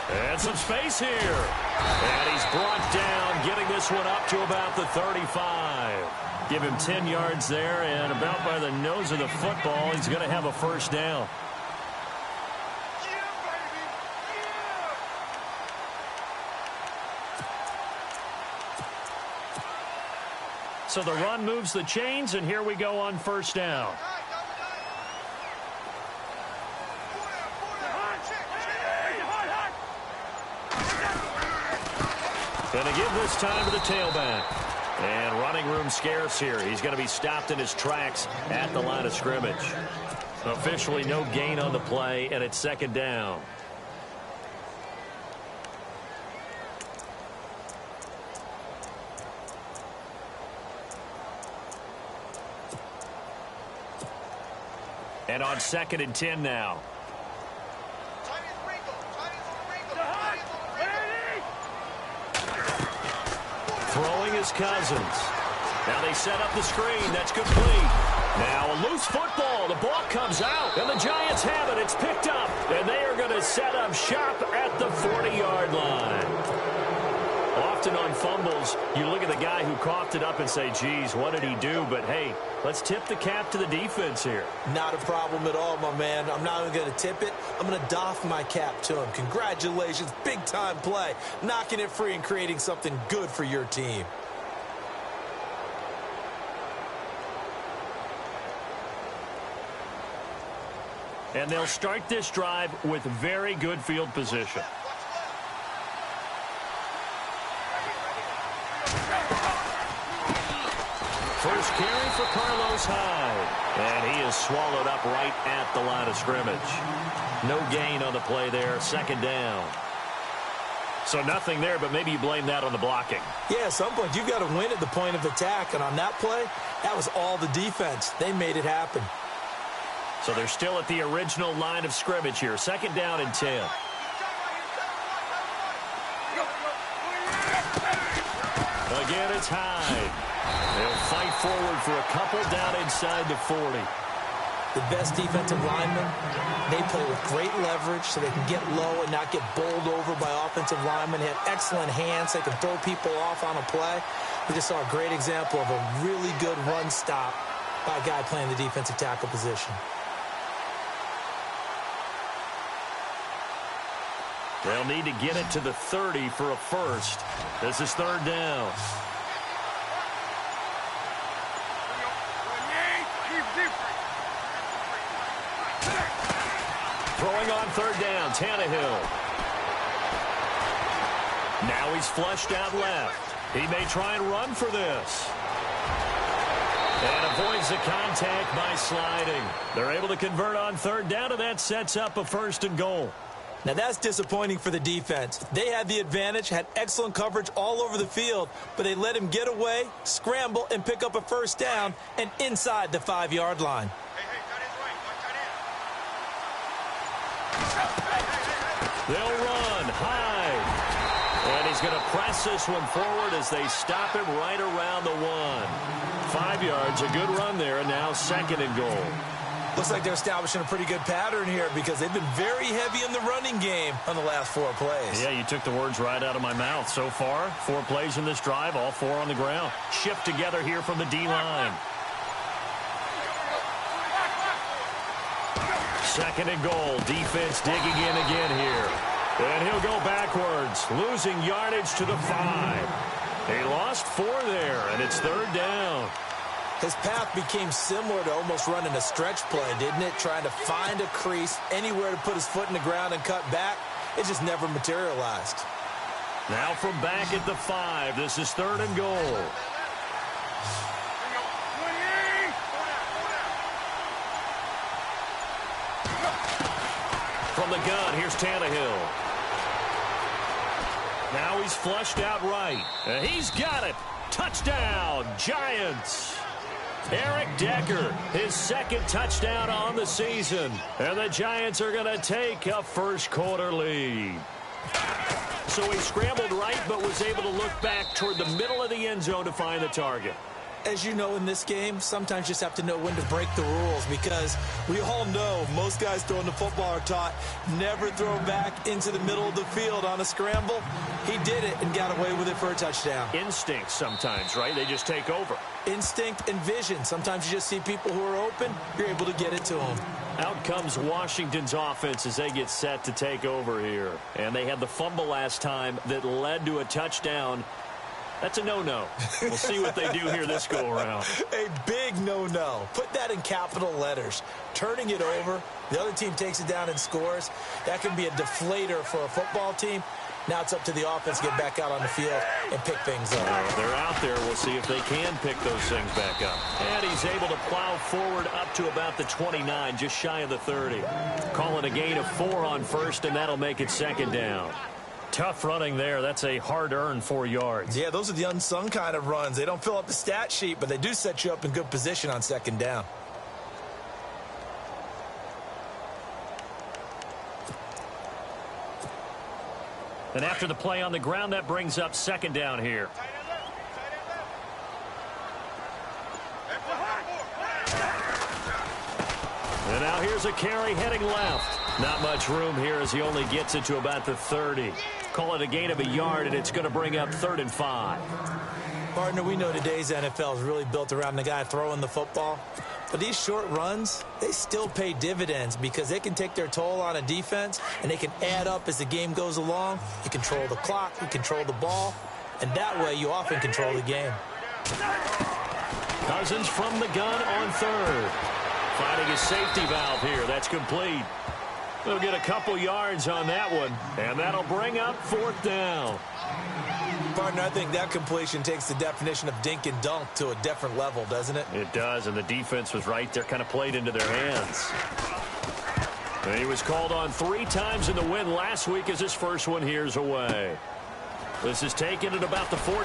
And some space here. And he's brought down, getting this one up to about the 35. Give him 10 yards there, and about by the nose of the football, he's going to have a first down. So the run moves the chains, and here we go on first down. Going to give this time to the tailback. And running room scarce here. He's going to be stopped in his tracks at the line of scrimmage. Officially no gain on the play, and it's second down. And on 2nd and 10 now. Throwing his Cousins. Now they set up the screen. That's complete. Now a loose football. The ball comes out, and the Giants have it. It's picked up, and they are going to set up shop at the 40-yard line. Often on fumbles, you look at the guy who coughed it up and say, geez, what did he do? But, hey, let's tip the cap to the defense here. Not a problem at all, my man. I'm not even going to tip it. I'm going to doff my cap to him. Congratulations. Big-time play. Knocking it free and creating something good for your team. And they'll start this drive with very good field position. First carry for Carlos Hyde. And he is swallowed up right at the line of scrimmage. No gain on the play there. Second down. So nothing there, but maybe you blame that on the blocking. Yeah, at some point you've got to win at the point of attack. And on that play, that was all the defense. They made it happen. So they're still at the original line of scrimmage here. Second down and 10. Again, it's Hyde. They'll fight forward for a couple down inside the 40. The best defensive linemen, they play with great leverage so they can get low and not get bowled over by offensive linemen. They have excellent hands. They can throw people off on a play. We just saw a great example of a really good run stop by a guy playing the defensive tackle position. They'll need to get it to the 30 for a first. This is third down. Throwing on third down, Tannehill. Now he's flushed out left. He may try and run for this. And avoids the contact by sliding. They're able to convert on third down, and that sets up a first and goal. Now that's disappointing for the defense. They had the advantage, had excellent coverage all over the field, but they let him get away, scramble, and pick up a first down and inside the 5-yard line. They'll run high. And he's going to press this one forward as they stop him right around the 1. 5 yards, a good run there, and now second and goal. Looks like they're establishing a pretty good pattern here because they've been very heavy in the running game on the last 4 plays. Yeah, you took the words right out of my mouth. So far, 4 plays in this drive, all 4 on the ground. Shift together here from the D-line. Second and goal. Defense digging in again here. And he'll go backwards, losing yardage to the 5. He lost 4 there, and it's third down. His path became similar to almost running a stretch play, didn't it? Trying to find a crease, anywhere to put his foot in the ground and cut back. It just never materialized. Now from back at the 5, this is third and goal. From the gun, here's Tannehill. Now he's flushed out right. And he's got it. Touchdown, Giants. Eric Decker, his second touchdown on the season. And the Giants are going to take a first-quarter lead. So he scrambled right but was able to look back toward the middle of the end zone to find the target. as you know in this game, sometimes you just have to know when to break the rules, because we all know most guys throwing the football are taught never throw back into the middle of the field on a scramble. He did it and got away with it for a touchdown. Instinct sometimes, right? They just take over. Instinct and vision. Sometimes you just see people who are open, you're able to get it to them. Out comes Washington's offense as they get set to take over here. And they had the fumble last time that led to a touchdown. That's a no-no. We'll see what they do here this go-around. A big no-no. Put that in capital letters. Turning it over, the other team takes it down and scores. That can be a deflator for a football team. Now it's up to the offense to get back out on the field and pick things up. They're out there. We'll see if they can pick those things back up. And he's able to plow forward up to about the 29, just shy of the 30. Call it a gain of 4 on first, and that'll make it second down. Tough running there. That's a hard-earned 4 yards. Yeah, those are the unsung kind of runs. They don't fill up the stat sheet, but they do set you up in good position on second down. And after the play on the ground, that brings up second down here. And now here's a carry heading left. Not much room here as he only gets it to about the 30. Call it a gain of a yard, and it's going to bring up 3rd and 5. Partner, we know today's NFL is really built around the guy throwing the football. But these short runs, they still pay dividends because they can take their toll on a defense, and they can add up as the game goes along. You control the clock, you control the ball, and that way you often control the game. Cousins from the gun on 3rd. Finding his safety valve here. That's complete. They'll get a couple yards on that one, and that'll bring up 4th down. Partner, I think that completion takes the definition of dink and dunk to a different level, doesn't it? It does, and the defense was right there, kind of played into their hands. And he was called on 3 times in the win last week as his first one here's away. This is taken at about the 14.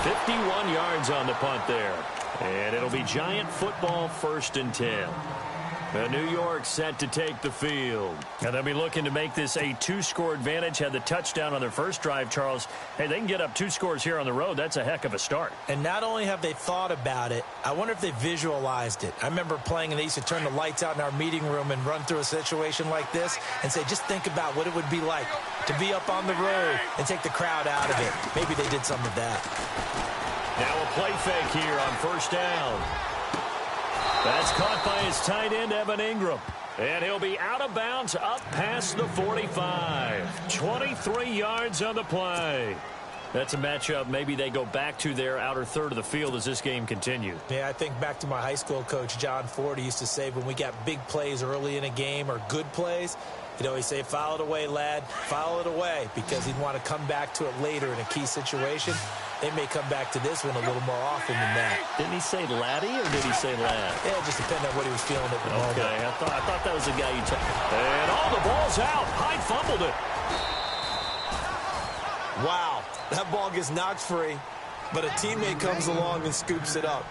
51 yards on the punt there. And it'll be Giant football 1st and 10. New York set to take the field. And they'll be looking to make this a 2-score advantage. Had the touchdown on their first drive, Charles. Hey, they can get up 2 scores here on the road. That's a heck of a start. And not only have they thought about it, I wonder if they visualized it. I remember playing, and they used to turn the lights out in our meeting room and run through a situation like this and say, just think about what it would be like to be up on the road and take the crowd out of it. Maybe they did some of that. Now a play fake here on 1st down. That's caught by his tight end, Evan Ingram. And he'll be out of bounds up past the 45. 23 yards on the play. That's a matchup maybe they go back to their outer third of the field as this game continues. Yeah, I think back to my high school coach, John Ford. He used to say when we got big plays early in a game or good plays, he'd always say, foul it away, lad, foul it away, because he'd want to come back to it later in a key situation. They may come back to this one a little more often than that. Didn't he say laddie or did he say lad? Yeah, it just depended on what he was feeling at the moment. Okay, I thought that was the guy you took. And the ball's out. Hyde fumbled it. Wow, that ball gets knocked free, but a teammate comes along and scoops it up.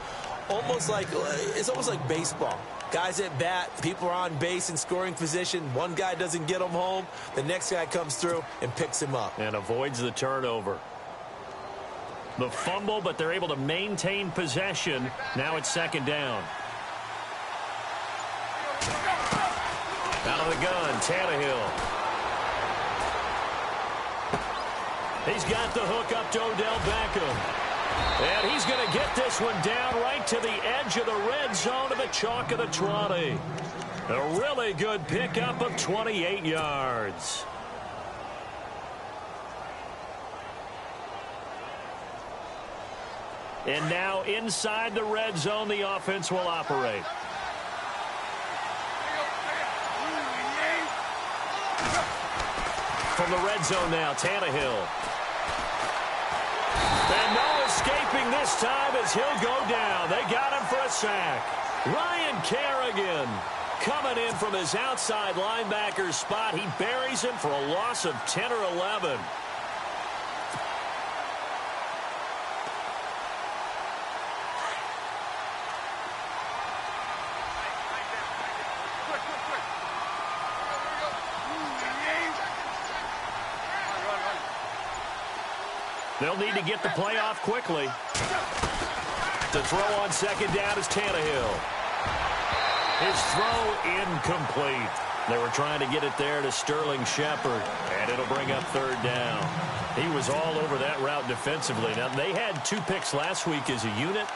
It's almost like baseball. Guys at bat, people are on base in scoring position. One guy doesn't get him home. The next guy comes through and picks him up. And avoids the turnover. The fumble, but they're able to maintain possession. Now it's 2nd down. Out of the gun, Tannehill. He's got the hook up to Odell Beckham. And he's going to get this one down right to the edge of the red zone of the chalk of the 20. A really good pickup of 28 yards. And now inside the red zone, the offense will operate. From the red zone now, Tannehill. And no escaping this time as he'll go down. They got him for a sack. Ryan Kerrigan coming in from his outside linebacker spot. He buries him for a loss of 10 or 11. They'll need to get the play off quickly. To throw on second down is Tannehill. His throw incomplete. They were trying to get it there to Sterling Shepard, and it'll bring up third down. He was all over that route defensively. Now, they had 2 picks last week as a unit.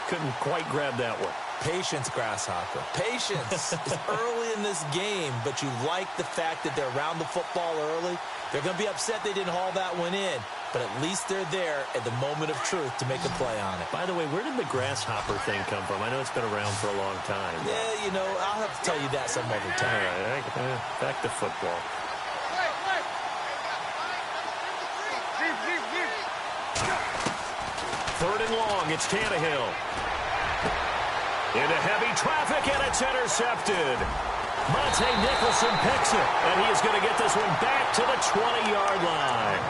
Couldn't quite grab that one. Patience, Grasshopper. Patience. It's early in this game, but you like the fact that they're around the football early. They're going to be upset they didn't haul that one in, but at least they're there at the moment of truth to make a play on it. By the way, where did the Grasshopper thing come from? I know it's been around for a long time. Yeah, you know, I'll have to tell you that some other time. All right, back to football. Third and long, it's Tannehill. Into heavy traffic, and it's intercepted. Monte Nicholson picks it, and he is going to get this one back to the 20-yard line.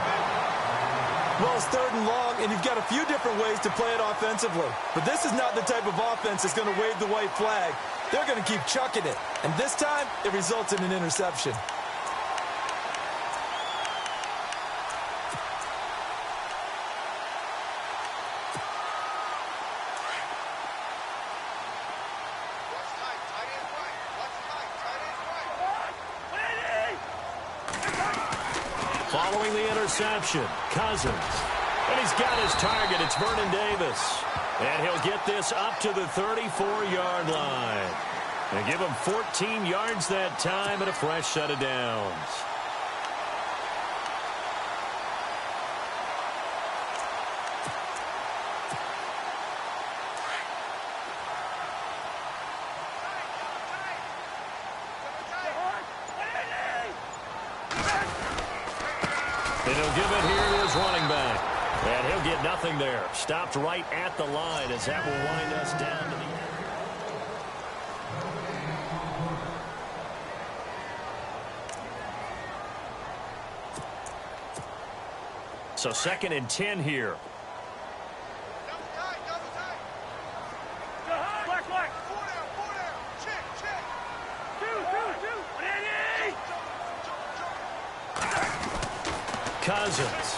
Well, it's third and long, and you've got a few different ways to play it offensively. But this is not the type of offense that's going to wave the white flag. They're going to keep chucking it. And this time, it results in an interception. Following the interception, Cousins. And he's got his target. It's Vernon Davis. And he'll get this up to the 34-yard line. And give him 14 yards that time and a fresh set of downs. And he'll give it here to his running back. And he'll get nothing there. Stopped right at the line as that will wind us down to the end. So 2nd and 10 here. Cousins.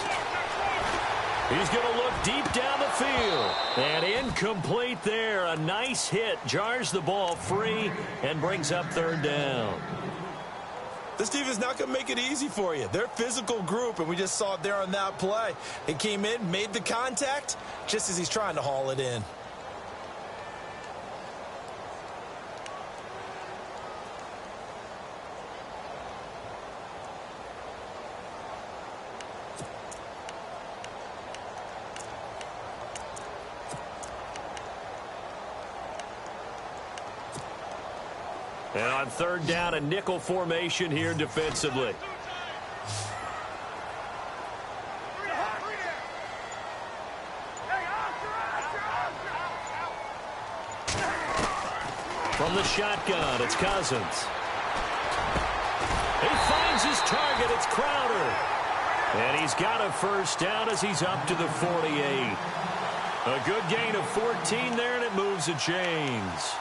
He's going to look deep down the field. And incomplete there. A nice hit. Jars the ball free and brings up third down. This team is not going to make it easy for you. They're a physical group, and we just saw it there on that play. He came in, made the contact, just as he's trying to haul it in. And on third down, a nickel formation here defensively. From the shotgun, it's Cousins. He finds his target. It's Crowder. And he's got a first down as he's up to the 48. A good gain of 14 there, and it moves the chains.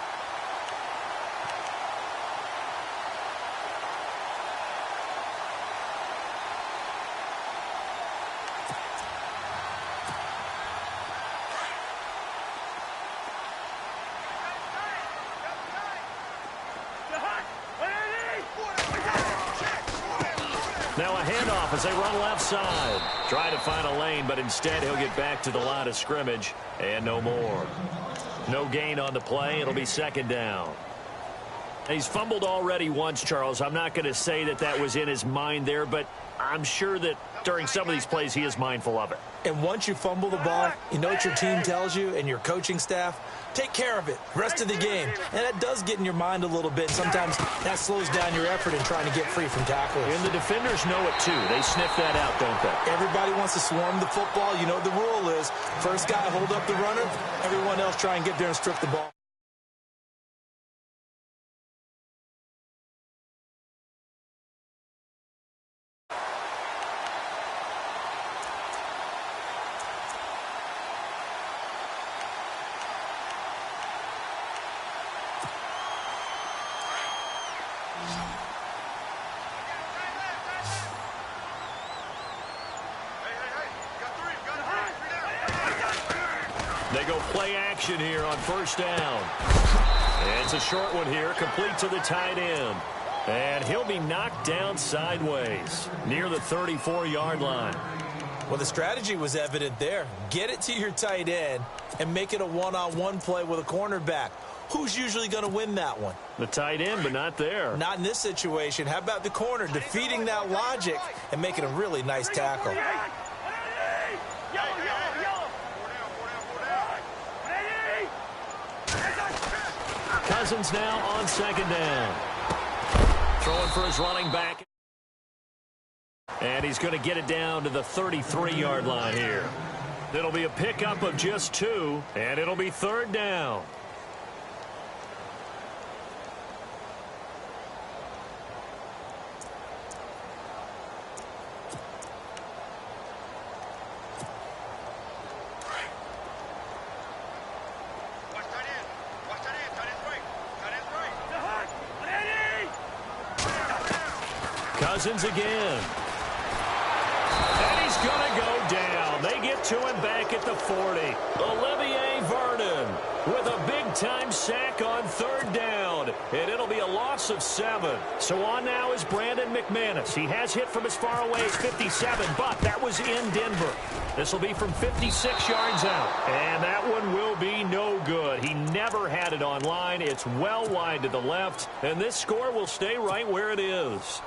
Now a handoff as they run left side. Trying to find a lane, but instead he'll get back to the line of scrimmage and no more. No gain on the play. It'll be second down. He's fumbled already once, Charles. I'm not going to say that that was in his mind there, but I'm sure that during some of these plays he is mindful of it. And once you fumble the ball, you know what your team tells you and your coaching staff? Take care of it. Rest of the game. And that does get in your mind a little bit. Sometimes that slows down your effort in trying to get free from tacklers. And the defenders know it too. They sniff that out, don't they? Everybody wants to swarm the football. You know what the rule is. First guy hold up the runner. Everyone else try and get there and strip the ball. They go play action here on first down. And it's a short one here, complete to the tight end. And he'll be knocked down sideways near the 34-yard line. Well, the strategy was evident there. Get it to your tight end and make it a one-on-one play with a cornerback. Who's usually going to win that one? The tight end, but not there. Not in this situation. How about the corner defeating that logic and making a really nice tackle? Cousins now on second down. Throwing for his running back. And he's going to get it down to the 33-yard line here. It'll be a pickup of just 2, and it'll be third down. Cousins again. And he's going to go down. They get to him back at the 40. Olivier Vernon with a big-time sack on third down. And it'll be a loss of 7. So on now is Brandon McManus. He has hit from as far away as 57, but that was in Denver. This will be from 56 yards out. And that one will be no good. He never had it on line. It's well wide to the left. And this score will stay right where it is.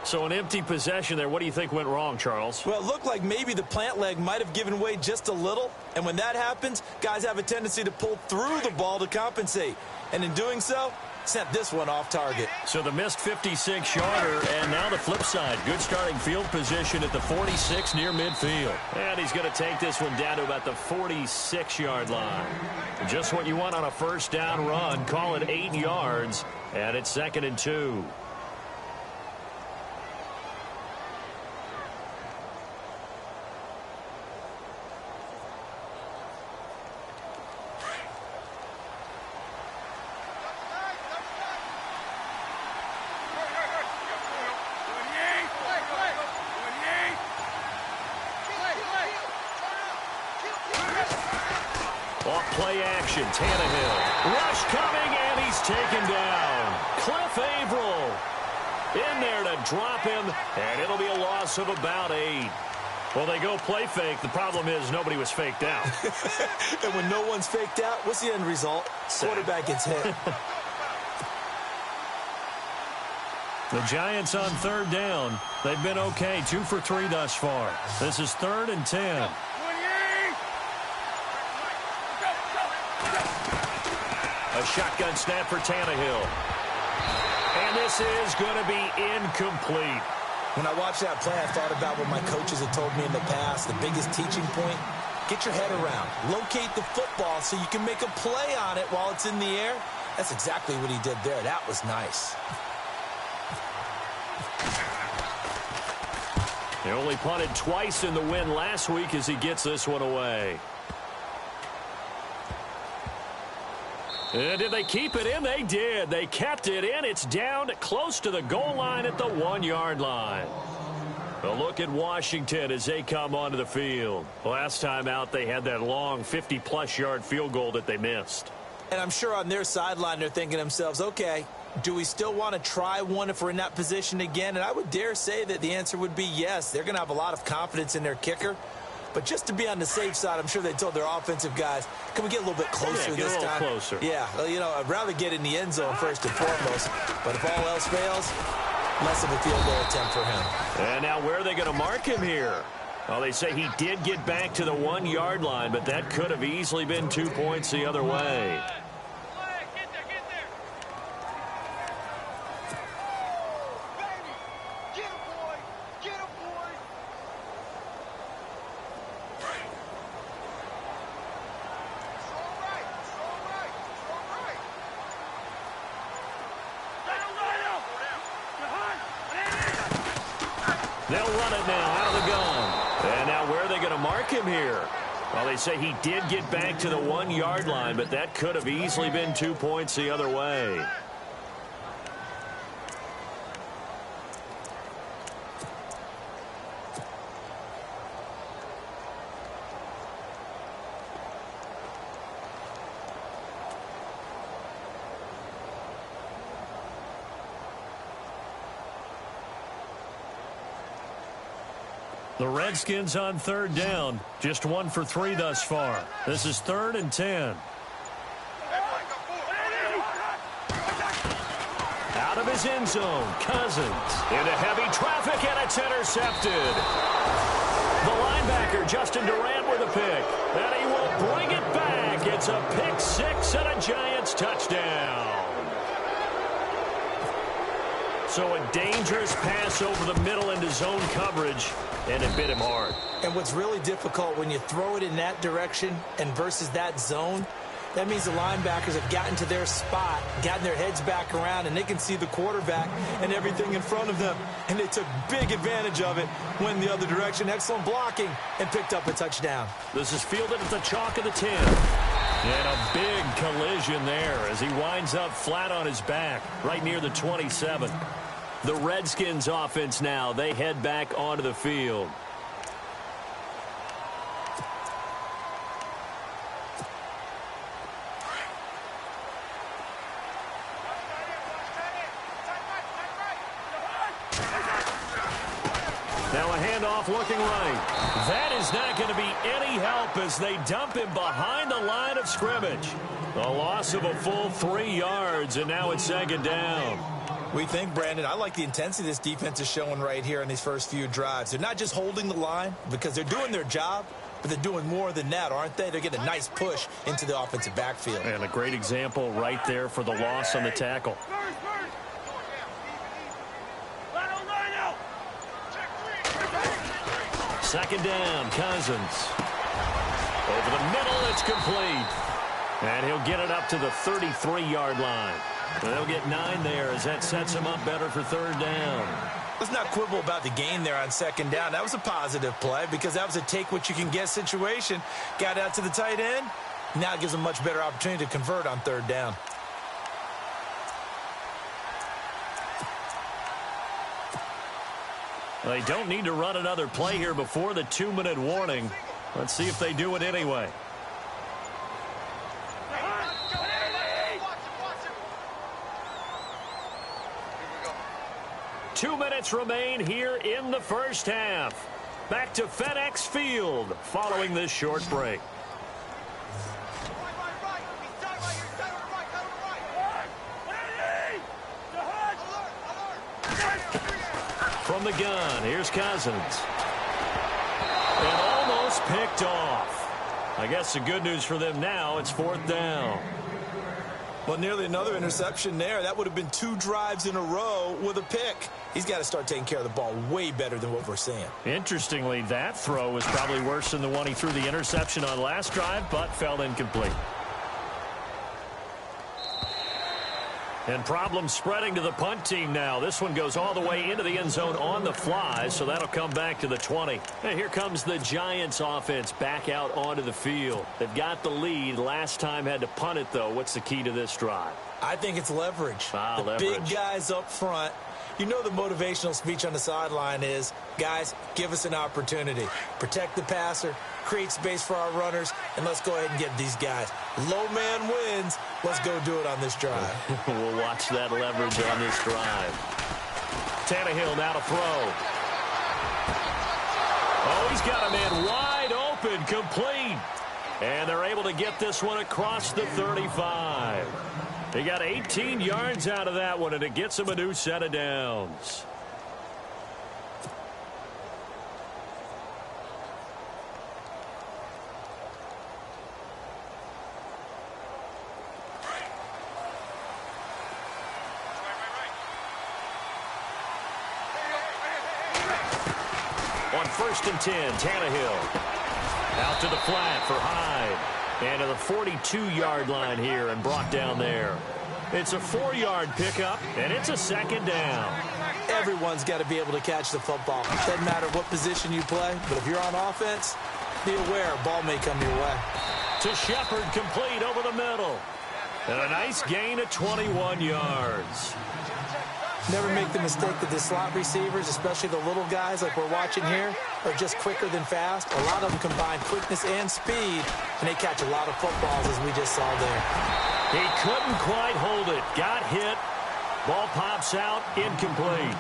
So an empty possession there. What do you think went wrong, Charles? Well, it looked like maybe the plant leg might have given way just a little. And when that happens, guys have a tendency to pull through the ball to compensate. And in doing so, sent this one off target. So the missed 56-yarder, and now the flip side. Good starting field position at the 46 near midfield. And he's going to take this one down to about the 46-yard line. Just what you want on a first down run. Call it 8 yards, and it's 2nd and 2. Play action, Tannehill. Rush coming, and he's taken down. Cliff Averill in there to drop him, and it'll be a loss of about 8. Well, they go play fake. The problem is nobody was faked out. And when no one's faked out, what's the end result? Quarterback gets hit. The Giants on third down. They've been okay, 2 for 3 thus far. This is 3rd and 10. A shotgun snap for Tannehill. And this is going to be incomplete. When I watched that play, I thought about what my coaches had told me in the past. The biggest teaching point, get your head around. Locate the football so you can make a play on it while it's in the air. That's exactly what he did there. That was nice. He only punted twice in the win last week as he gets this one away. And did they keep it in? They did. They kept it in. It's down close to the goal line at the 1-yard line. A look at Washington as they come onto the field. Last time out, they had that long 50-plus yard field goal that they missed. And I'm sure on their sideline, they're thinking to themselves, okay, do we still want to try one if we're in that position again? And I would dare say that the answer would be yes. They're going to have a lot of confidence in their kicker. But just to be on the safe side, I'm sure they told their offensive guys, can we get a little bit closer this time? Get a little closer. Yeah, well, you know, I'd rather get in the end zone first and foremost. But if all else fails, less of a field goal attempt for him. And now where are they going to mark him here? Well, they say he did get back to the 1-yard line, but that could have easily been 2 points the other way. They'll run it now out of the gun. And now where are they going to mark him here? Well, they say he did get back to the 1-yard line, but that could have easily been 2 points the other way. The Redskins on third down. Just 1 for 3 thus far. This is 3rd and 10. Out of his end zone, Cousins. Into heavy traffic, and it's intercepted. The linebacker, Justin Durant, with a pick. And he will bring it back. It's a pick 6 and a Giants touchdown. So a dangerous pass over the middle into zone coverage, and it bit him hard. And what's really difficult when you throw it in that direction and versus that zone, that means the linebackers have gotten to their spot, gotten their heads back around, and they can see the quarterback and everything in front of them. And they took big advantage of it, went the other direction, excellent blocking, and picked up a touchdown. This is fielded at the chalk of the 10. And a big collision there as he winds up flat on his back, right near the 27. The Redskins offense now, they head back onto the field. Now a handoff looking right. That is not going to be any help as they dump him behind the line of scrimmage. A loss of a full 3 yards, and now it's 2nd down. We think, Brandon, I like the intensity this defense is showing right here in these first few drives. They're not just holding the line because they're doing their job, but they're doing more than that, aren't they? They're getting a nice push into the offensive backfield. And a great example right there for the loss on the tackle. Second down, Cousins. Over the middle, it's complete. And he'll get it up to the 33-yard line. They'll get 9 there as that sets him up better for 3rd down. Let's not quibble about the gain there on 2nd down. That was a positive play because that was a take-what-you-can-get situation. Got out to the tight end. Now it gives them a much better opportunity to convert on 3rd down. They don't need to run another play here before the 2-minute warning. Let's see if they do it anyway. Two minutes remain here in the first half. Back to FedEx Field following this short break. From the gun, here's Cousins. And almost picked off. I guess the good news for them now, it's 4th down. Well, nearly another interception there. That would have been 2 drives in a row with a pick. He's got to start taking care of the ball way better than what we're seeing. Interestingly, that throw was probably worse than the one he threw the interception on last drive, but fell incomplete. And problems spreading to the punt team now. This one goes all the way into the end zone on the fly, so that'll come back to the 20. And here comes the Giants offense back out onto the field. They've got the lead. Last time had to punt it, though. What's the key to this drive? I think it's leverage. Leverage. Big guys up front. You know the motivational speech on the sideline is, guys, give us an opportunity. Protect the passer, create space for our runners, and let's go ahead and get these guys. Low man wins. Let's go do it on this drive. We'll watch that leverage on this drive. Tannehill now to throw. Oh, he's got a man wide open, complete. And they're able to get this one across the 35. They got 18 yards out of that one, and it gets them a new set of downs. On 1st and 10, Tannehill. Out to the flat for Hyde. And to the 42-yard line here and brought down there. It's a 4-yard pickup, and it's a 2nd down. Everyone's got to be able to catch the football. Doesn't matter what position you play, but if you're on offense, be aware a ball may come your way. To Shepard, complete over the middle. And a nice gain of 21 yards. Never make the mistake that the slot receivers, especially the little guys like we're watching here, are just quicker than fast. A lot of them combine quickness and speed, and they catch a lot of footballs, as we just saw there. He couldn't quite hold it. Got hit. Ball pops out, incomplete.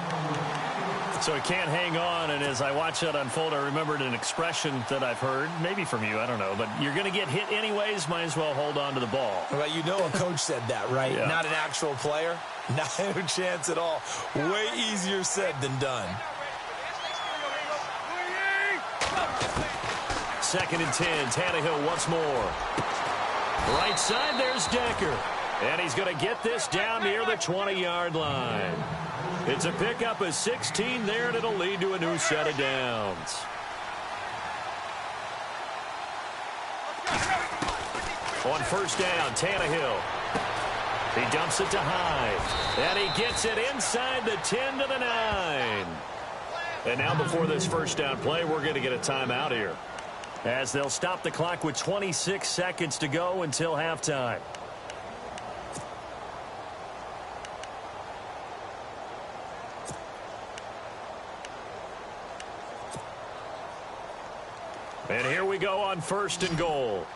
So he can't hang on, and as I watch that unfold, I remembered an expression that I've heard, maybe from you, I don't know, but you're going to get hit anyways, might as well hold on to the ball. Well, you know a coach said that, right? Yeah. Not an actual player. Not a chance at all. Way easier said than done. 2nd and 10, Tannehill once more. Right side, there's Decker. And he's going to get this down near the 20-yard line. It's a pickup of 16 there, and it'll lead to a new set of downs. On 1st down, Tannehill. He dumps it to Hyde. And he gets it inside the 10 to the 9. And now before this 1st down play, we're going to get a timeout here, as they'll stop the clock with 26 seconds to go until halftime. And here we go on 1st and goal.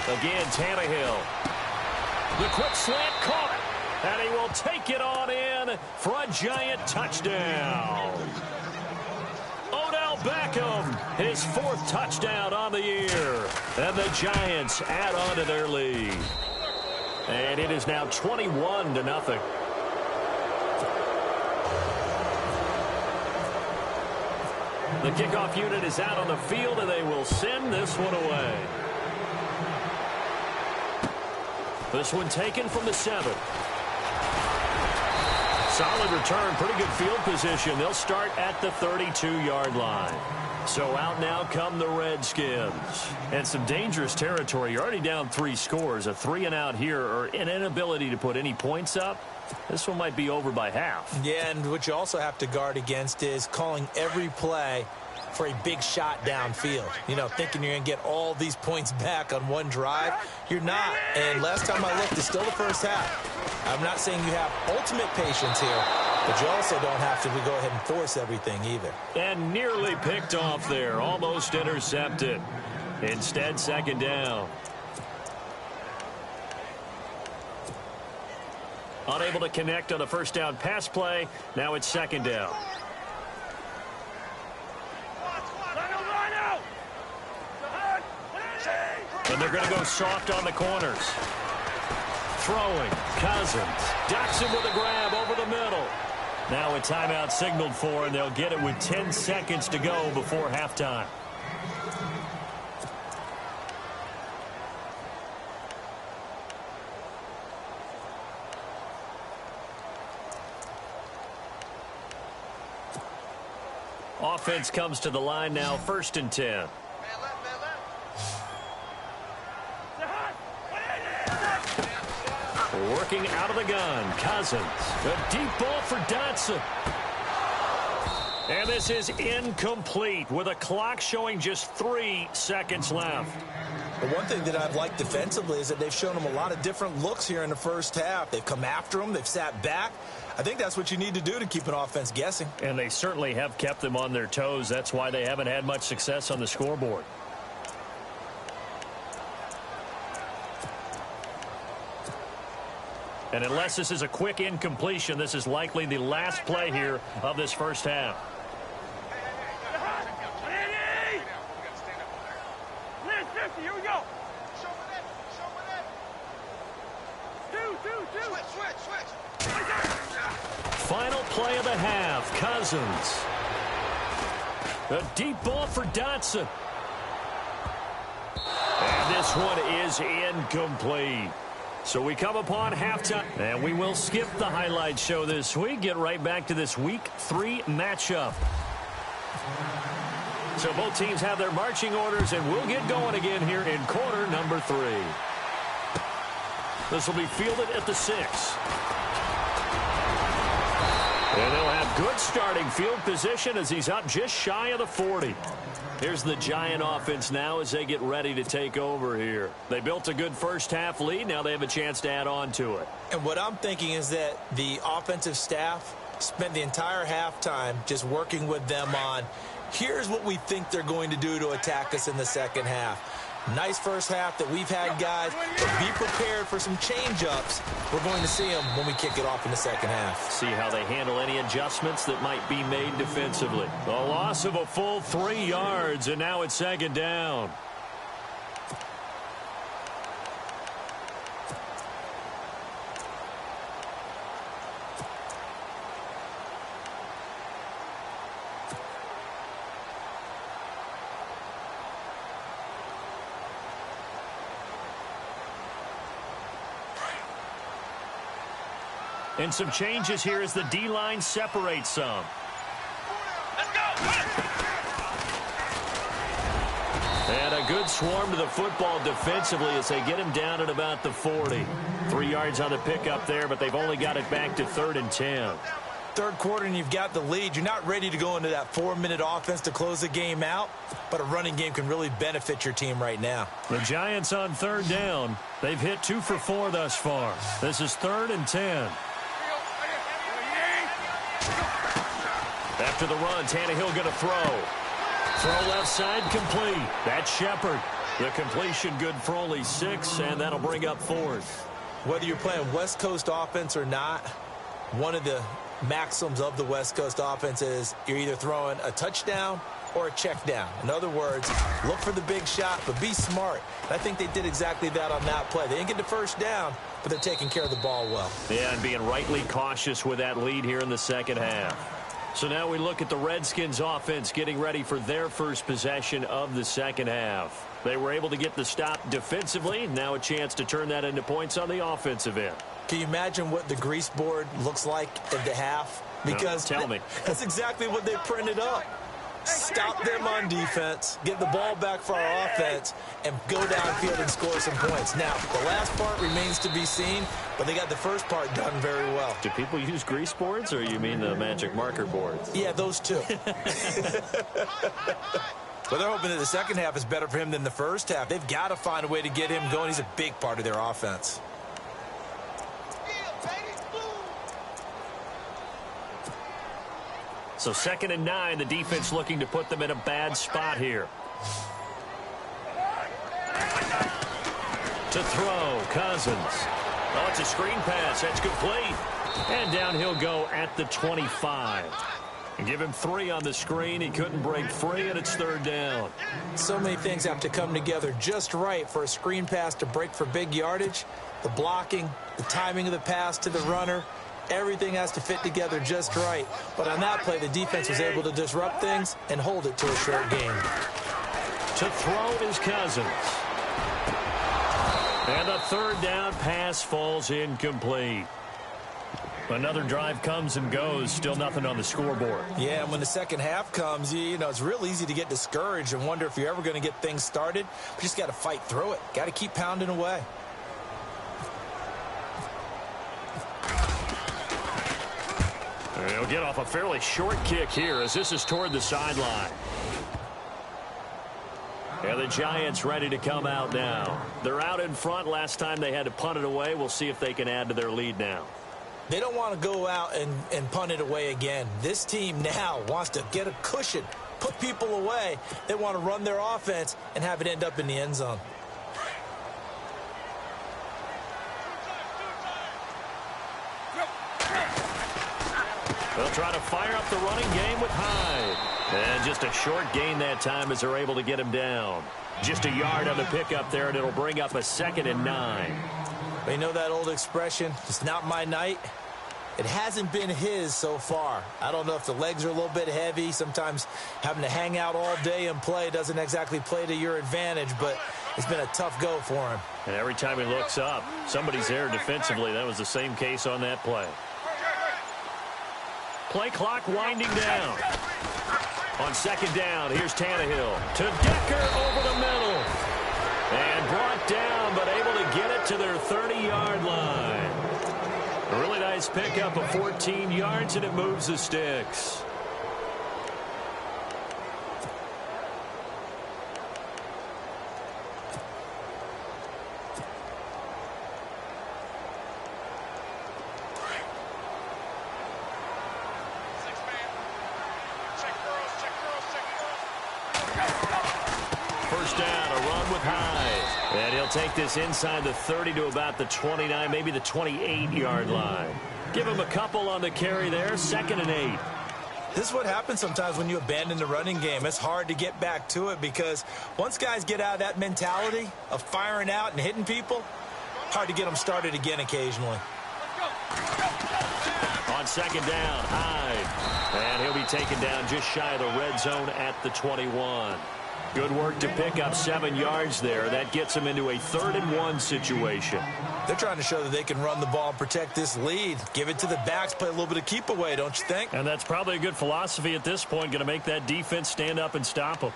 Again, Tannehill. The quick slant caught, and he will take it on in for a Giant touchdown. Odell Beckham, his 4th touchdown on the year, and the Giants add on to their lead. And it is now 21-0. The kickoff unit is out on the field, and they will send this one away. This one taken from the 7. Solid return, pretty good field position. They'll start at the 32-yard line. So out now come the Redskins. And some dangerous territory. You're already down 3 scores. A 3-and-out here, or an inability to put any points up. This one might be over by half. Yeah, and what you also have to guard against is calling every play for a big shot downfield. You know, thinking you're going to get all these points back on one drive. You're not. And last time I looked, it's still the first half. I'm not saying you have ultimate patience here, but you also don't have to go ahead and force everything either. And nearly picked off there. Almost intercepted. Instead, 2nd down. Unable to connect on the 1st down pass play. Now it's 2nd down. And they're going to go soft on the corners. Throwing. Cousins. Docks him with a grab over the middle. Now a timeout signaled for, and they'll get it with 10 seconds to go before halftime. Offense comes to the line now, 1st and 10. Working out of the gun, Cousins. A deep ball for Dotson. And this is incomplete with a clock showing just 3 seconds left. The one thing that I've liked defensively is that they've shown them a lot of different looks here in the 1st half. They've come after them. They've sat back. I think that's what you need to do to keep an offense guessing. And they certainly have kept them on their toes. That's why they haven't had much success on the scoreboard. And unless this is a quick incompletion, this is likely the last play here of this 1st half. Here we go. Final play of the half. Cousins. A deep ball for Dotson. And this one is incomplete. So we come upon halftime, and we will skip the highlight show this week. Get right back to this Week 3 matchup. So both teams have their marching orders, and we'll get going again here in quarter number 3. This will be fielded at the 6. And they'll have good starting field position as he's up just shy of the 40. Here's the Giant offense now as they get ready to take over here. They built a good 1st half lead. Now they have a chance to add on to it. And what I'm thinking is that the offensive staff spent the entire halftime just working with them on, here's what we think they're going to do to attack us in the 2nd half. Nice first half that we've had, guys, but be prepared for some change-ups. We're going to see them when we kick it off in the second half. See how they handle any adjustments that might be made defensively. The loss of a full 3 yards, and now it's second down. And some changes here as the D-line separates some. Let's go! And a good swarm to the football defensively as they get him down at about the 40. 3 yards on the pickup there, but they've only got it back to 3rd and 10. Third quarter and you've got the lead. You're not ready to go into that 4-minute offense to close the game out, but a running game can really benefit your team right now. The Giants on 3rd down. They've hit 2 for 4 thus far. This is 3rd and 10. After the run, Tannehill going to throw. Throw left side, complete. That's Shepard. The completion good for only 6, and that'll bring up 4th. Whether you're playing West Coast offense or not, one of the maxims of the West Coast offense is you're either throwing a touchdown or a check down. In other words, look for the big shot, but be smart. And I think they did exactly that on that play. They didn't get the first down, but they're taking care of the ball well. Yeah, and being rightly cautious with that lead here in the second half. So now we look at the Redskins offense getting ready for their first possession of the second half. They were able to get the stop defensively. Now a chance to turn that into points on the offensive end. Can you imagine what the grease board looks like at the half? Because no, tell me. That's exactly what they printed up. Stop them on defense, get the ball back for our offense, and go downfield and score some points. Now, the last part remains to be seen, but they got the first part done very well. Do people use grease boards, or you mean the magic marker boards? Yeah, those two. But they're hoping that the second half is better for him than the first half. They've got to find a way to get him going. He's a big part of their offense. So 2nd and 9, the defense looking to put them in a bad spot here. To throw, Cousins. Oh, it's a screen pass. That's complete. And down he'll go at the 25. And give him 3 on the screen. He couldn't break free, and it's 3rd down. So many things have to come together just right for a screen pass to break for big yardage. The blocking, the timing of the pass to the runner, everything has to fit together just right. But on that play, the defense was able to disrupt things and hold it to a short game. To throw is Cousins. And the 3rd down pass falls incomplete. Another drive comes and goes. Still nothing on the scoreboard. Yeah, and when the second half comes, you know, it's real easy to get discouraged and wonder if you're ever going to get things started. But you just got to fight through it. Got to keep pounding away. He'll get off a fairly short kick here as this is toward the sideline. And the Giants ready to come out now. They're out in front. Last time they had to punt it away. We'll see if they can add to their lead now. They don't want to go out and punt it away again. This team now wants to get a cushion, put people away. They want to run their offense and have it end up in the end zone. They'll try to fire up the running game with Hyde. And just a short gain that time as they're able to get him down. Just a yard on the pickup there, and it'll bring up a 2nd and 9. They know that old expression, it's not my night. It hasn't been his so far. I don't know if the legs are a little bit heavy. Sometimes having to hang out all day and play doesn't exactly play to your advantage, but it's been a tough go for him. And every time he looks up, somebody's there defensively. That was the same case on that play. Play clock winding down. On 2nd down, here's Tannehill to Decker over the middle. And brought down, but able to get it to their 30-yard line. A really nice pickup of 14 yards, and it moves the sticks. first down, a run with Hyde. And he'll take this inside the 30 to about the 29, maybe the 28-yard line. Give him a couple on the carry there, 2nd and 8. This is what happens sometimes when you abandon the running game. It's hard to get back to it because once guys get out of that mentality of firing out and hitting people, hard to get them started again occasionally. On 2nd down, Hyde. And he'll be taken down just shy of the red zone at the 21. Good work to pick up 7 yards there. That gets him into a 3rd and 1 situation. They're trying to show that they can run the ball and protect this lead. Give it to the backs, play a little bit of keep away, don't you think? And that's probably a good philosophy at this point, going to make that defense stand up and stop them.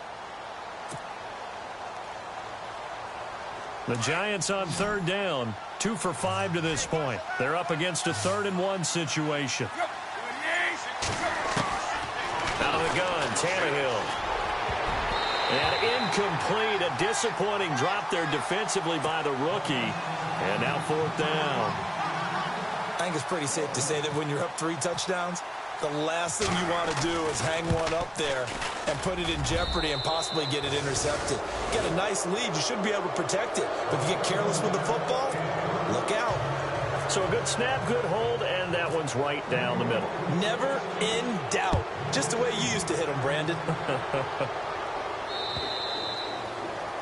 The Giants on 3rd down, 2 for 5 to this point. They're up against a 3rd and 1 situation. Out of the gun, Tannehill. And incomplete, a disappointing drop there defensively by the rookie. And now 4th down. I think it's pretty safe to say that when you're up 3 touchdowns, the last thing you want to do is hang one up there and put it in jeopardy and possibly get it intercepted. You get a nice lead, you should be able to protect it. But if you get careless with the football, look out. So a good snap, good hold, and that one's right down the middle. Never in doubt. Just the way you used to hit them, Brandon.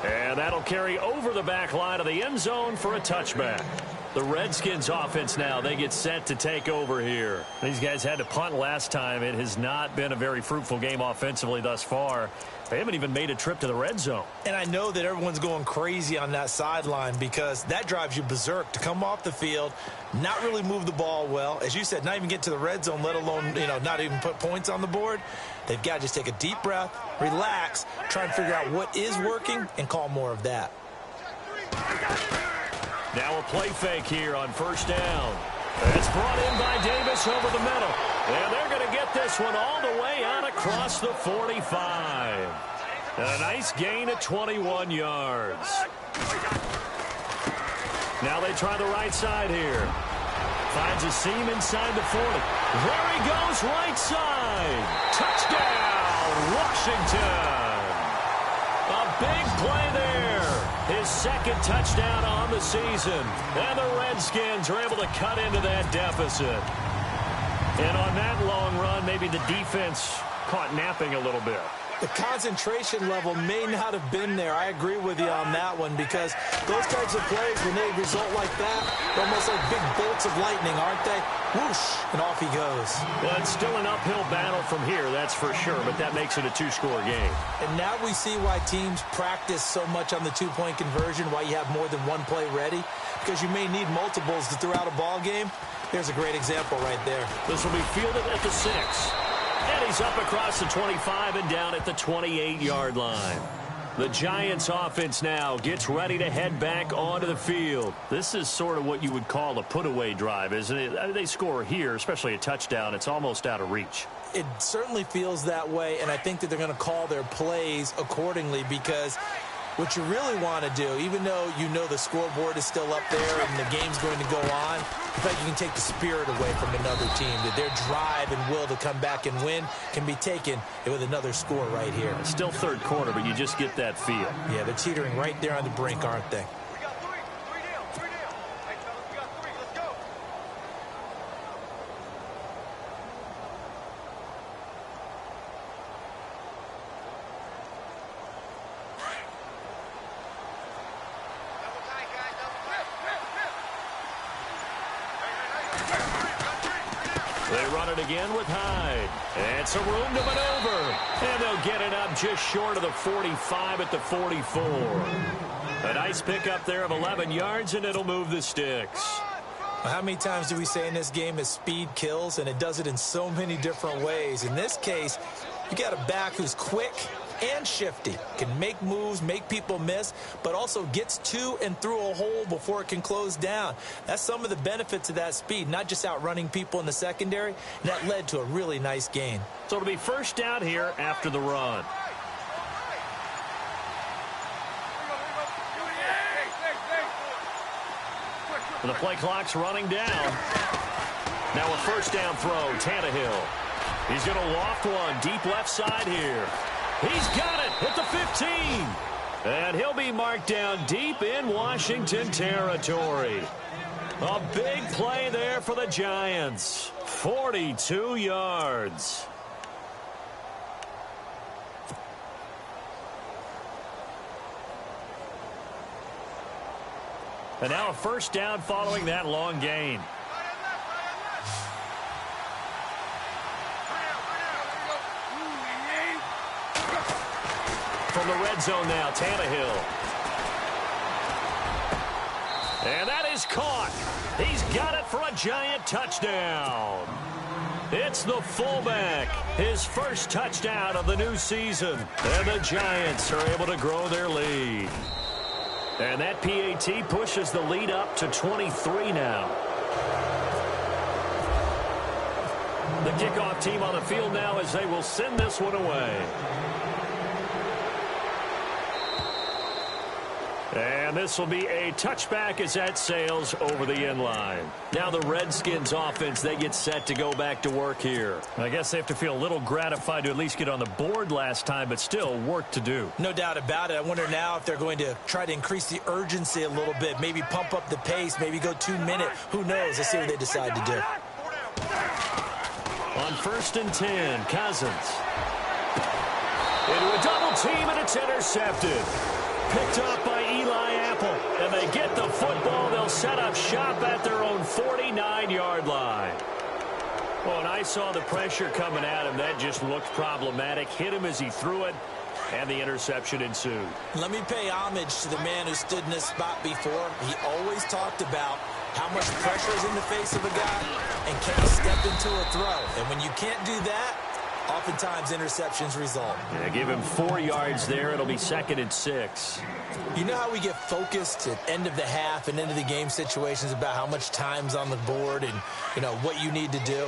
And that'll carry over the back line of the end zone for a touchback. The Redskins offense now, they get set to take over here. These guys had to punt last time. It has not been a very fruitful game offensively thus far. They haven't even made a trip to the red zone. And I know that everyone's going crazy on that sideline because that drives you berserk to come off the field, not really move the ball well. As you said, not even get to the red zone, let alone, not even put points on the board. They've got to just take a deep breath, relax, try and figure out what is working, and call more of that. Now a play fake here on 1st down. It's brought in by Davis over the middle. And they're going to get this one all the way out across the 45. A nice gain of 21 yards. Now they try the right side here. Finds a seam inside the 40. There he goes, right side. Touchdown, Washington. A big play there. His 2nd touchdown on the season. And the Redskins are able to cut into that deficit. And on that long run, maybe the defense caught napping a little bit. The concentration level may not have been there. I agree with you on that one because those types of plays, when they result like that, they're almost like big bolts of lightning, aren't they? Whoosh, and off he goes. Well, it's still an uphill battle from here, that's for sure, but that makes it a 2-score game. And now we see why teams practice so much on the 2-point conversion, why you have more than one play ready, because you may need multiples to throw out a ball game. Here's a great example right there. This will be fielded at the 6. And he's up across the 25 and down at the 28-yard line. The Giants offense now gets ready to head back onto the field. This is sort of what you would call a put-away drive, isn't it? They score here, especially a touchdown. It's almost out of reach. It certainly feels that way, and I think that they're going to call their plays accordingly because what you really want to do, even though you know the scoreboard is still up there and the game's going to go on, in fact, you can take the spirit away from another team, that their drive and will to come back and win can be taken with another score right here. It's still 3rd quarter, but you just get that feel. Yeah, they're teetering right there on the brink, aren't they? We got 3. 3 down. 3 down. Hey, fellas, we got 3. Let's go. Double tight, guys. Double tight. They run it again with Hyde. And some room to maneuver. And they'll get it up just short of the 45 at the 44. A nice pickup there of 11 yards, and it'll move the sticks. How many times do we say in this game that speed kills, and it does it in so many different ways? In this case, you got a back who's quick and shifty, can make moves, make people miss, but also gets to and through a hole before it can close down. That's some of the benefits of that speed, not just outrunning people in the secondary, and that led to a really nice gain. So it'll be 1st down here after the run. The play clock's running down. Now a 1st down throw, Tannehill. He's going to loft one deep left side here. He's got it at the 15. And he'll be marked down deep in Washington territory. A big play there for the Giants. 42 yards. And now a first down following that long gain. From the red zone now, Tannehill. And that is caught. He's got it for a Giant touchdown. It's the fullback, his first touchdown of the new season. And the Giants are able to grow their lead. And that PAT pushes the lead up to 23 now. The kickoff team on the field now as they will send this one away. And this will be a touchback as that sails over the end line. Now the Redskins offense, they get set to go back to work here. I guess they have to feel a little gratified to at least get on the board last time, but still work to do. No doubt about it. I wonder now if they're going to try to increase the urgency a little bit, maybe pump up the pace, maybe go 2 minute. Who knows? Let's see what they decide to do. On 1st and 10, Cousins. Into a double team, and it's intercepted. Picked up by Eli Apple, and they get the football. They'll set up shop at their own 49-yard line. Well, and I saw the pressure coming at him. That just looked problematic. Hit him as he threw it, and the interception ensued. Let me pay homage to the man who stood in this spot before. He always talked about how much pressure is in the face of a guy, and can he step into a throw. And when you can't do that, oftentimes interceptions result. Yeah, give him 4 yards there. It'll be 2nd and 6. You know how we get focused at end of the half and end of the game situations about how much time's on the board and, you know, what you need to do?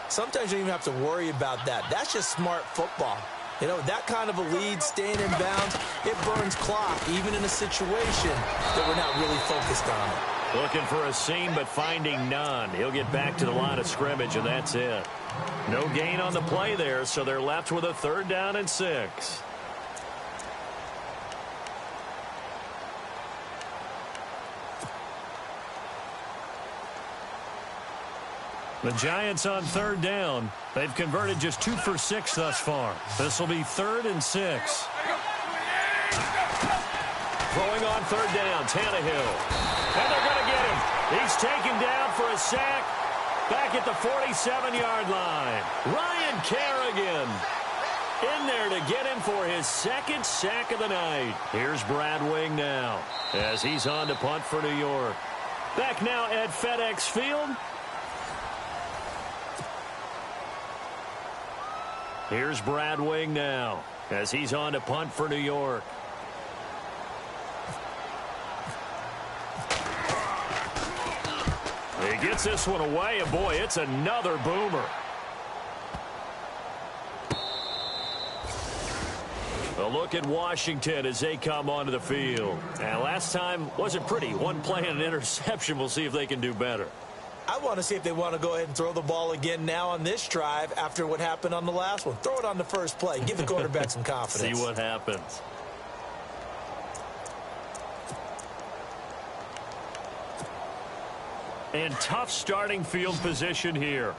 Sometimes you don't even have to worry about that. That's just smart football. You know, that kind of a lead, staying in bounds, it burns clock, even in a situation that we're not really focused on it. Looking for a seam, but finding none. He'll get back to the line of scrimmage, and that's it. No gain on the play there, so they're left with a 3rd down and 6. The Giants on 3rd down. They've converted just 2 for 6 thus far. This will be 3rd and 6. Throwing on 3rd down, Tannehill. And they're going to get him. He's taken down for a sack. Back at the 47-yard line. Ryan Kerrigan in there to get him for his 2nd sack of the night. Here's Brad Wing now as he's on to punt for New York. Back now at FedEx Field. Here's Brad Wing now as he's on to punt for New York. He gets this one away, and boy, it's another boomer. A look at Washington as they come onto the field. And last time wasn't pretty. One play and an interception. We'll see if they can do better. I want to see if they want to go ahead and throw the ball again now on this drive after what happened on the last one. Throw it on the first play. Give the quarterback some confidence. See what happens. And tough starting field position here.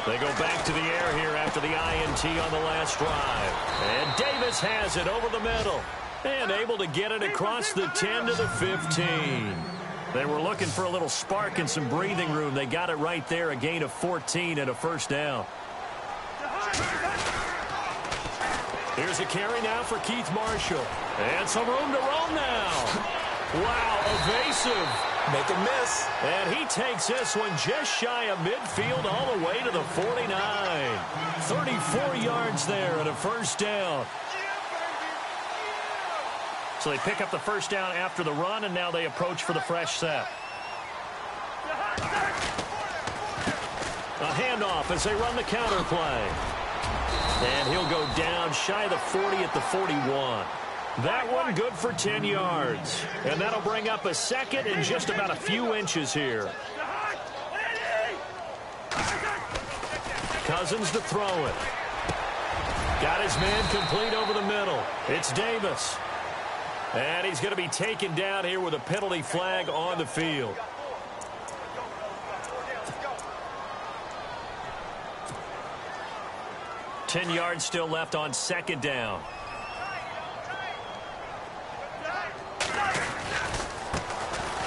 They go back to the air here after the INT on the last drive. And Davis has it over the middle. And able to get it across the 10 to the 15. They were looking for a little spark and some breathing room. They got it right there, a gain of 14 and a first down. Here's a carry now for Keith Marshall. And some room to roam now. Wow, evasive. Make a miss. And he takes this one just shy of midfield all the way to the 49. 34 yards there and a first down. So they pick up the first down after the run, and now they approach for the fresh set. A handoff as they run the counter play. And he'll go down shy of the 40 at the 41. That one good for 10 yards. And that'll bring up a second and just about a few inches here. Cousins to throw it. Got his man complete over the middle. It's Davis. And he's going to be taken down here with a penalty flag on the field. Ten yards still left on second down.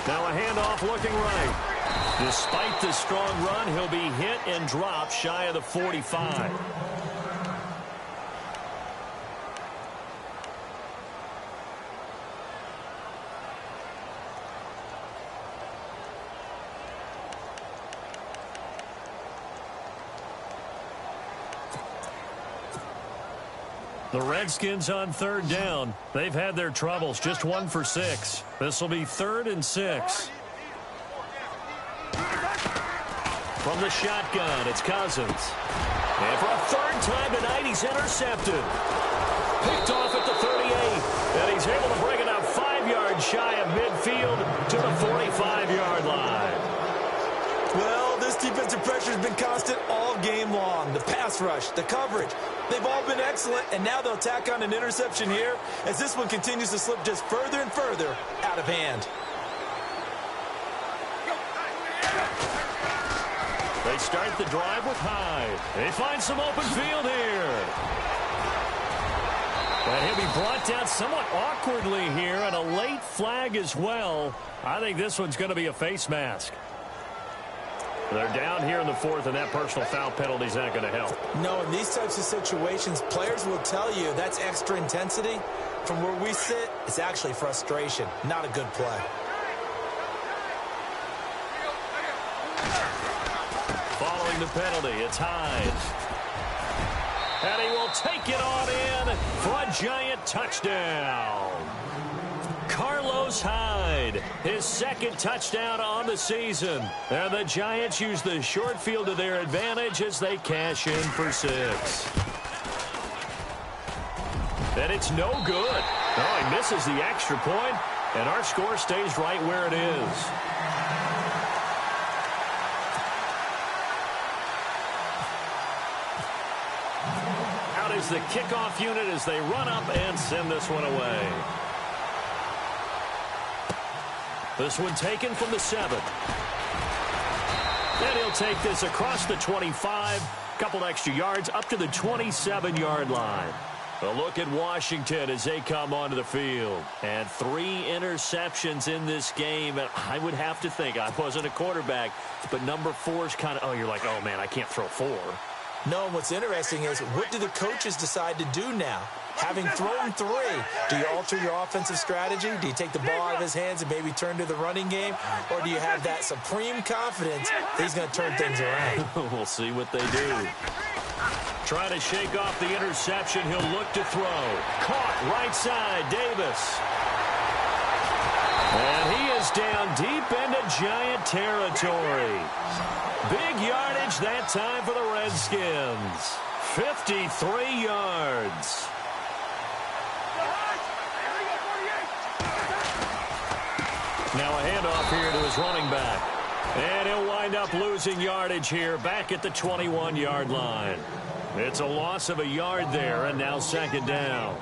Now a handoff looking right. Despite the strong run, he'll be hit and dropped shy of the 45. The Redskins on third down. They've had their troubles, just 1 for 6. This will be 3rd and 6. From the shotgun, it's Cousins. And for a third time tonight, he's intercepted. Picked off at the 38. And he's able to bring it up 5 yards shy of midfield to the 45-yard line. Well, this defensive pressure has been constant all game long. The pass rush, the coverage, they've all been excellent, and now they'll tack on an interception here as this one continues to slip just further and further out of hand. They start the drive with Hyde. They find some open field here. And he'll be brought down somewhat awkwardly here, and a late flag as well. I think this one's going to be a face mask. They're down here in the 4th, and that personal foul penalty is not going to help. No, in these types of situations, players will tell you that's extra intensity. From where we sit, it's actually frustration, not a good play. Following the penalty, it's Hyde. And he will take it on in for a giant touchdown. Carlos Hyde, his 2nd touchdown on the season. And the Giants use the short field to their advantage as they cash in for 6. And it's no good. Oh, he misses the extra point, and our score stays right where it is. Out is the kickoff unit as they run up and send this one away. This one taken from the 7. And he'll take this across the 25, couple extra yards up to the 27-yard line. A look at Washington as they come onto the field. And 3 interceptions in this game. And I would have to think, I wasn't a quarterback, but number 4 is kind of, oh, you're like, oh, man, I can't throw 4. No, what's interesting is what do the coaches decide to do now? Having thrown 3, do you alter your offensive strategy? Do you take the ball out of his hands and maybe turn to the running game? Or do you have that supreme confidence that he's going to turn things around? We'll see what they do. Trying to shake off the interception. He'll look to throw. Caught right side, Davis. And he is down deep into Giant territory. Big yardage that time for the Redskins. 53 yards. Now a handoff here to his running back. And he'll wind up losing yardage here back at the 21-yard line. It's a loss of a yard there, and now 2nd down.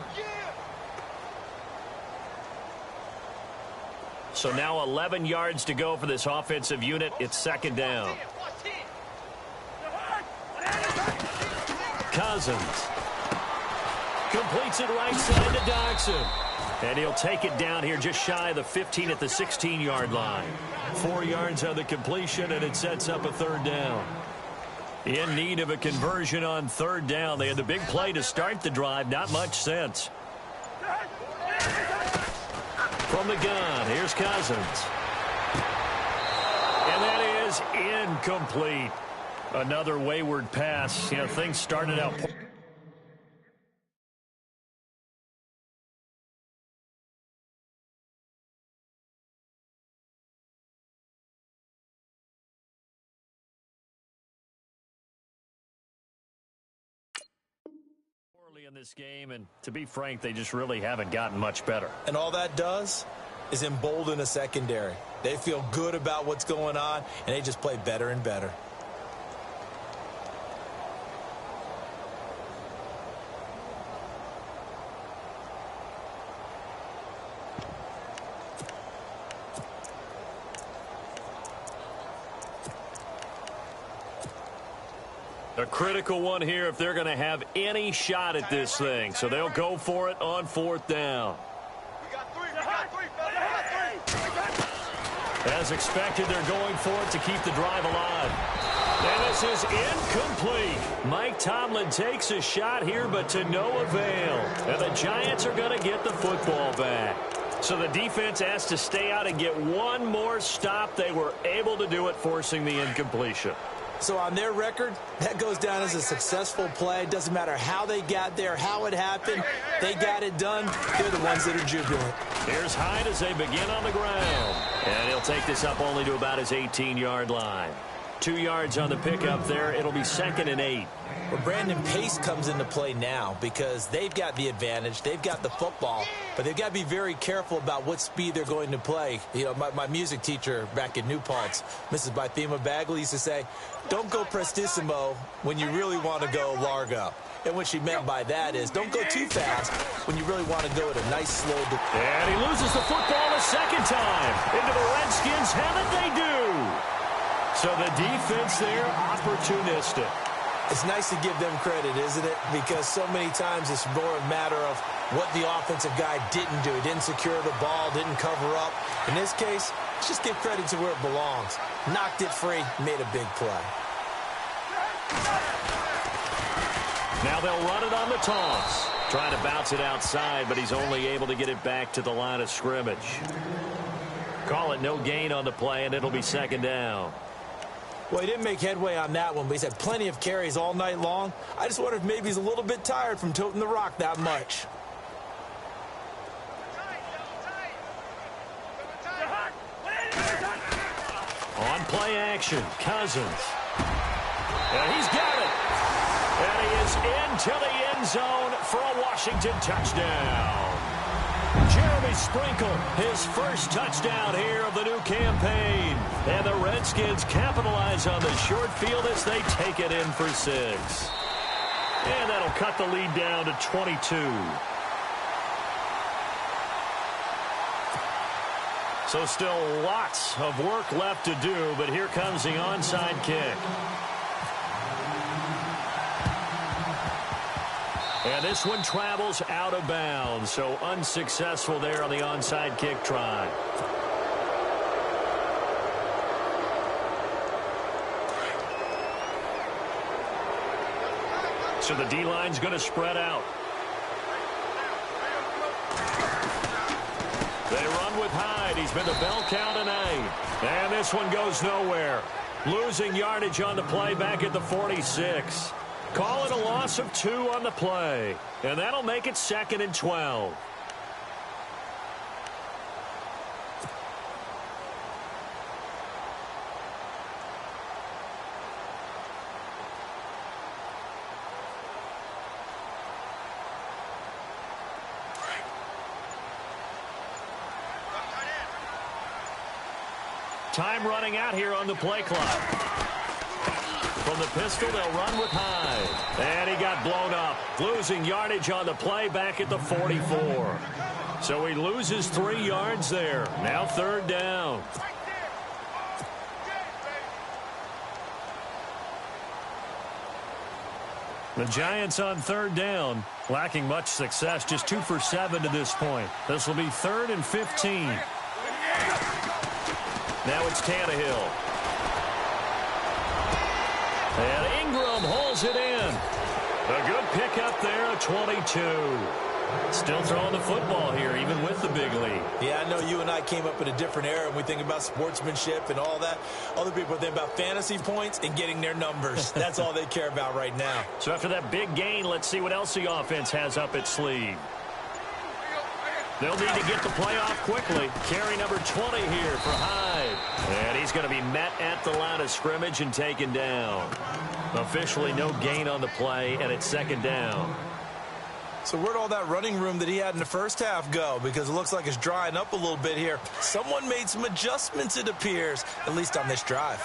So now 11 yards to go for this offensive unit. It's 2nd down. Cousins completes it right side to Dodson. And he'll take it down here just shy of the 15 at the 16-yard line. 4 yards on the completion, and it sets up a 3rd down. In need of a conversion on 3rd down. They had the big play to start the drive. Not much sense. From the gun, here's Cousins. And that is incomplete. Another wayward pass. You know, things started out in this game, and to be frank, they just really haven't gotten much better. And all that does is embolden a secondary. They feel good about what's going on, and they just play better and better. A critical one here if they're going to have any shot at this thing. So they'll go for it on 4th down. We got three, fellas, we got three. As expected, they're going for it to keep the drive alive. And this is incomplete. Mike Tomlin takes a shot here, but to no avail. And the Giants are going to get the football back. So the defense has to stay out and get one more stop. They were able to do it, forcing the incompletion. So on their record, that goes down as a successful play. Doesn't matter how they got there, how it happened. They got it done. They're the ones that are jubilant. Here's Hyde as they begin on the ground. And he'll take this up only to about his 18-yard line. 2 yards on the pickup there. It'll be 2nd and 8. Well, Brandon, pace comes into play now because they've got the advantage. They've got the football, but they've got to be very careful about what speed they're going to play. You know, my music teacher back in New Paltz, Mrs. Bythema Bagley, used to say, don't go prestissimo when you really want to go largo. And what she meant by that is don't go too fast when you really want to go at a nice, slow... And he loses the football a second time. Into the Redskins have it, they do. So the defense there, opportunistic. It's nice to give them credit, isn't it? Because so many times it's more a matter of what the offensive guy didn't do. He didn't secure the ball, didn't cover up. In this case, let's just give credit to where it belongs. Knocked it free, made a big play. Now they'll run it on the toss. Trying to bounce it outside, but he's only able to get it back to the line of scrimmage. Call it no gain on the play, and it'll be 2nd down. Well, he didn't make headway on that one, but he's had plenty of carries all night long. I just wonder if maybe he's a little bit tired from toting the rock that much. On play action, Cousins. And he's got it. And he is into the end zone for a Washington touchdown. Jeremy Sprinkle, his first touchdown here of the new campaign. And the Redskins capitalize on the short field as they take it in for 6. And that'll cut the lead down to 22. So still lots of work left to do, but here comes the onside kick. And this one travels out of bounds, so unsuccessful there on the onside kick try. So the D-line's going to spread out. They run with Hyde. He's been the bell cow tonight. And this one goes nowhere. Losing yardage on the play back at the 46. Call it a loss of 2 on the play. And that'll make it 2nd and 12. Time running out here on the play clock. From the pistol, they'll run with Hyde. And he got blown up. Losing yardage on the play back at the 44. So he loses 3 yards there. Now 3rd down. The Giants on 3rd down, lacking much success, just 2 for 7 to this point. This will be 3rd and 15. Now it's Tannehill. And Ingram holds it in. A good pickup there at 22. Still throwing the football here, even with the big lead. Yeah, I know you and I came up in a different era, and we think about sportsmanship and all that. Other people think about fantasy points and getting their numbers. That's all they care about right now. So after that big gain, let's see what else the offense has up its sleeve. They'll need to get the play off quickly. Carry number 20 here for Hyde. And he's going to be met at the line of scrimmage and taken down. Officially no gain on the play, and it's 2nd down. So where'd all that running room that he had in the first half go? Because it looks like it's drying up a little bit here. Someone made some adjustments, it appears, at least on this drive.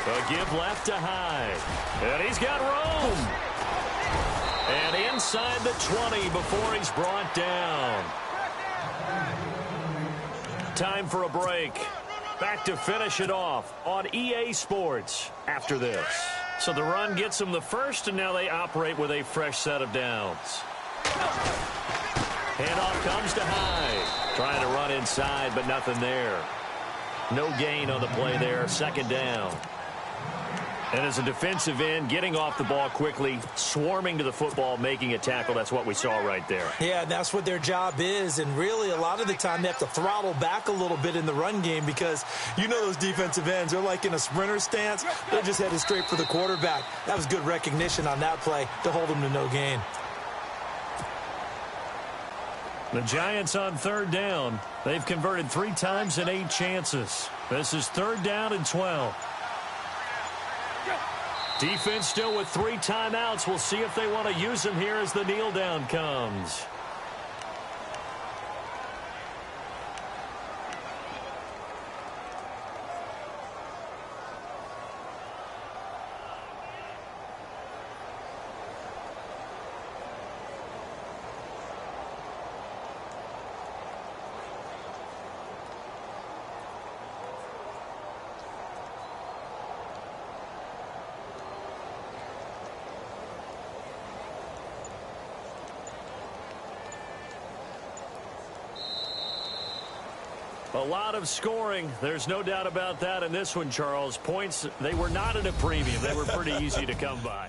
A give left to Hyde. And he's got room. And inside the 20 before he's brought down. Time for a break. Back to finish it off on EA Sports after this. So the run gets them the first, and now they operate with a fresh set of downs. Handoff comes to Hyde. Trying to run inside, but nothing there. No gain on the play there. Second down. And as a defensive end, getting off the ball quickly, swarming to the football, making a tackle, that's what we saw right there. Yeah, that's what their job is. And really, a lot of the time, they have to throttle back a little bit in the run game because you know those defensive ends, they're like in a sprinter stance. They're just headed straight for the quarterback. That was good recognition on that play to hold them to no gain. The Giants on third down. They've converted 3 times in 8 chances. This is third down and 12. Defense still with 3 timeouts. We'll see if they want to use them here as the kneel down comes. A lot of scoring. There's no doubt about that in this one, Charles. Points, they were not at a premium. They were pretty easy to come by.